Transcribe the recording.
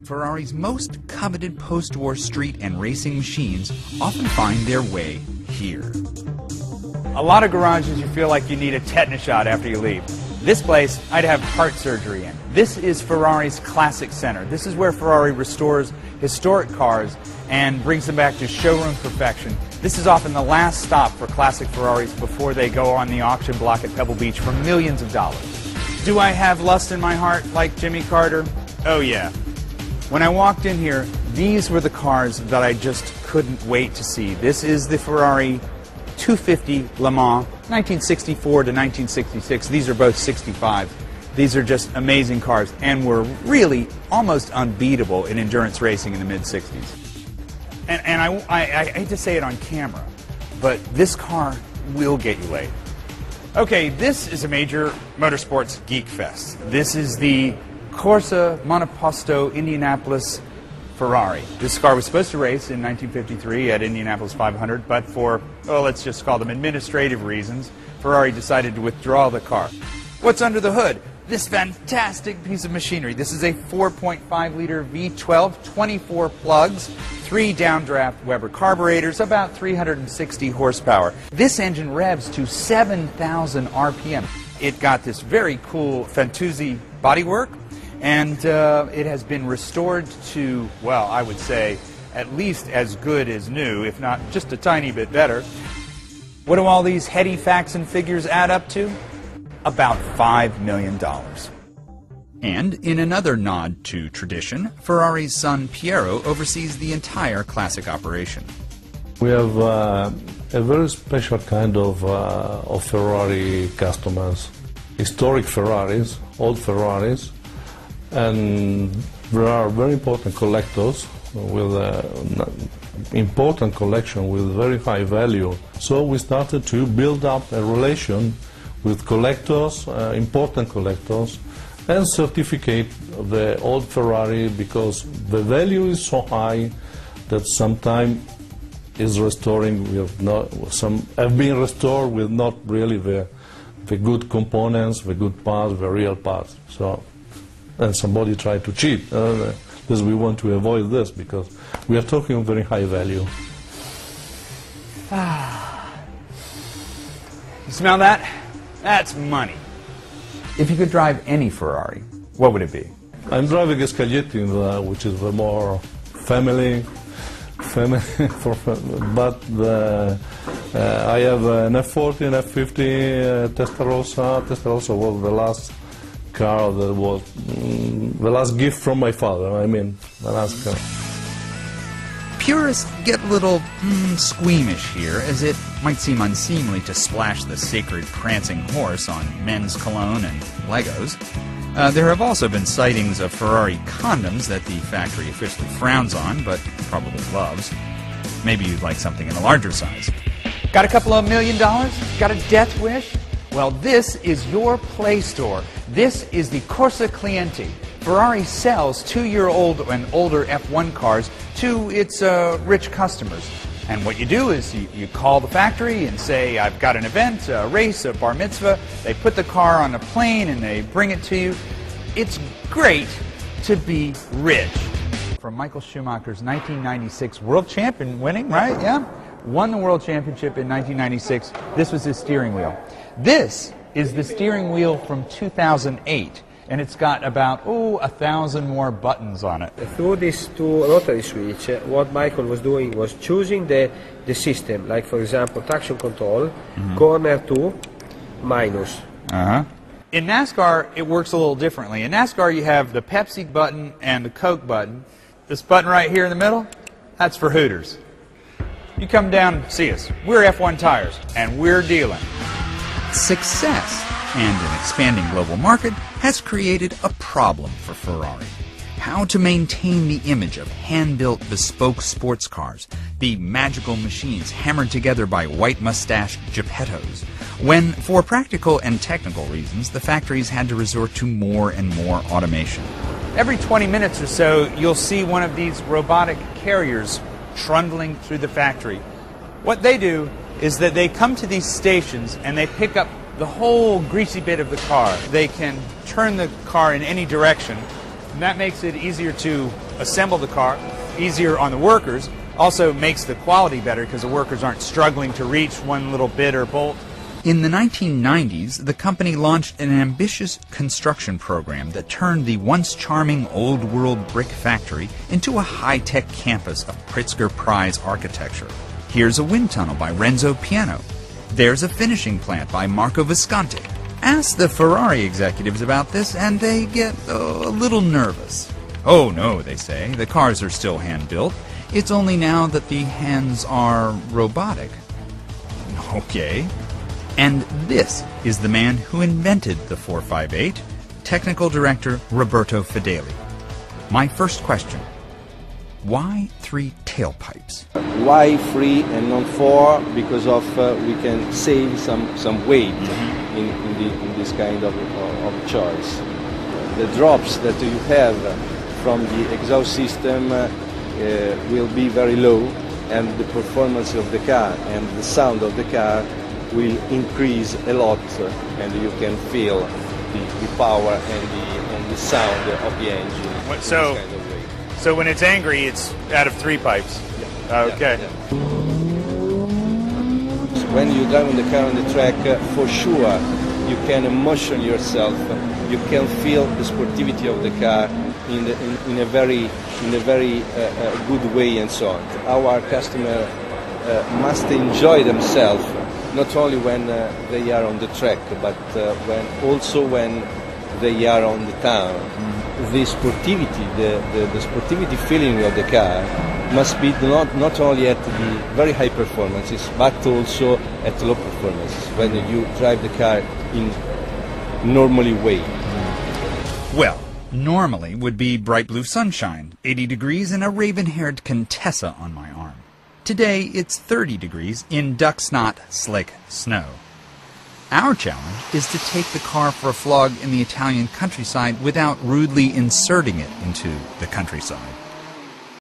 Ferrari's most coveted post-war street and racing machines often find their way here. A lot of garages you feel like you need a tetanus shot after you leave. This place, I'd have heart surgery in. This is Ferrari's Classic Center. This is where Ferrari restores historic cars and brings them back to showroom perfection. This is often the last stop for classic Ferraris before they go on the auction block at Pebble Beach for millions of dollars. Do I have lust in my heart like Jimmy Carter? Oh yeah. When I walked in here, these were the cars that I just couldn't wait to see. This is the Ferrari 250 Le Mans, 1964 to 1966. These are both 65. These are just amazing cars and were really almost unbeatable in endurance racing in the mid-60s. And I hate to say it on camera, but this car will get you laid. Okay, this is a major motorsports geek fest. This is the Corsa Monoposto Indianapolis Ferrari. This car was supposed to race in 1953 at Indianapolis 500, but for, let's just call them administrative reasons, Ferrari decided to withdraw the car. What's under the hood? This fantastic piece of machinery. This is a 4.5-liter V12, 24 plugs, 3 downdraft Weber carburetors, about 360 horsepower. This engine revs to 7,000 RPM. It got this very cool Fantuzzi bodywork, and it has been restored to, well, I would say, at least as good as new, if not just a tiny bit better. What do all these heady facts and figures add up to? About $5 million. And in another nod to tradition, Ferrari's son Piero oversees the entire classic operation. We have a very special kind of Ferrari customers. Historic Ferraris, old Ferraris, and there are very important collectors with important collection with very high value. So we started to build up a relation with collectors, important collectors, and certificate the old Ferrari, because the value is so high that sometimes is restoring with not some have been restored with not really the good components, the good parts, the real parts. So, and somebody tried to cheat. This we want to avoid this because we are talking of very high value. You smell that? That's money. If you could drive any Ferrari, what would it be? I'm driving a Scaglietti, which is the more family, but I have an F40, an F50, Testarossa. Testarossa was the last car that was the last gift from my father. I mean, the last car. Purists get a little squeamish here, as it might seem unseemly to splash the sacred prancing horse on men's cologne and Legos. There have also been sightings of Ferrari condoms that the factory officially frowns on, but probably loves. Maybe you'd like something in a larger size. Got a couple of $1 million? Got a death wish? Well, this is your Play Store. This is the Corsa Clienti. Ferrari sells 2-year-old and older F1 cars to its rich customers. And what you do is you call the factory and say, I've got an event, a race, a bar mitzvah. They put the car on a plane and they bring it to you. It's great to be rich. From Michael Schumacher's 1996 World Champion winning, right? Yeah. Won the World Championship in 1996. This was his steering wheel. This is the steering wheel from 2008. And it's got about, 1,000 more buttons on it. Through these two rotary switch, what Michael was doing was choosing the system, like for example, traction control, corner 2, minus. In NASCAR, it works a little differently. In NASCAR, you have the Pepsi button and the Coke button. This button right here in the middle, that's for Hooters. You come down and see us. We're F1 Tires, and we're dealing. Success and an expanding global market has created a problem for Ferrari. How to maintain the image of hand-built bespoke sports cars, the magical machines hammered together by white-mustached Geppettos, when, for practical and technical reasons, the factories had to resort to more and more automation. Every 20 minutes or so, you'll see one of these robotic carriers trundling through the factory. What they do is that they come to these stations and they pick up the whole greasy bit of the car. They can turn the car in any direction And that makes it easier to assemble the car, easier on the workers, also makes the quality better because the workers aren't struggling to reach one little bit or bolt. In the 1990s, the company launched an ambitious construction program that turned the once charming old-world brick factory into a high-tech campus of Pritzker Prize architecture. Here's a wind tunnel by Renzo Piano. There's a finishing plant by Marco Visconti. Ask the Ferrari executives about this and they get a little nervous. Oh no, they say, the cars are still hand-built. It's only now that the hands are robotic. Okay. And this is the man who invented the 458, Technical Director Roberto Fedeli. My first question, why 3 tailpipes? Why 3 and not 4? Because of we can save some weight in this kind of choice. The drops that you have from the exhaust system will be very low, and the performance of the car and the sound of the car will increase a lot, and you can feel the power and the sound of the engine. So when it's angry, it's out of 3 pipes? Yeah. Okay. Yeah. When you drive on the car on the track, for sure, you can emotion yourself. You can feel the sportivity of the car in a very good way, and so on. Our customer must enjoy themselves, not only when they are on the track, but also when they are on the town. The sportivity, the sportivity feeling of the car must be not only at the very high performances, but also at low performances, when you drive the car in normally way. Well, normally would be bright blue sunshine, 80 degrees, and a raven-haired Contessa on my arm. Today, it's 30 degrees in duck snot, slick snow. Our challenge is to take the car for a flog in the Italian countryside without rudely inserting it into the countryside.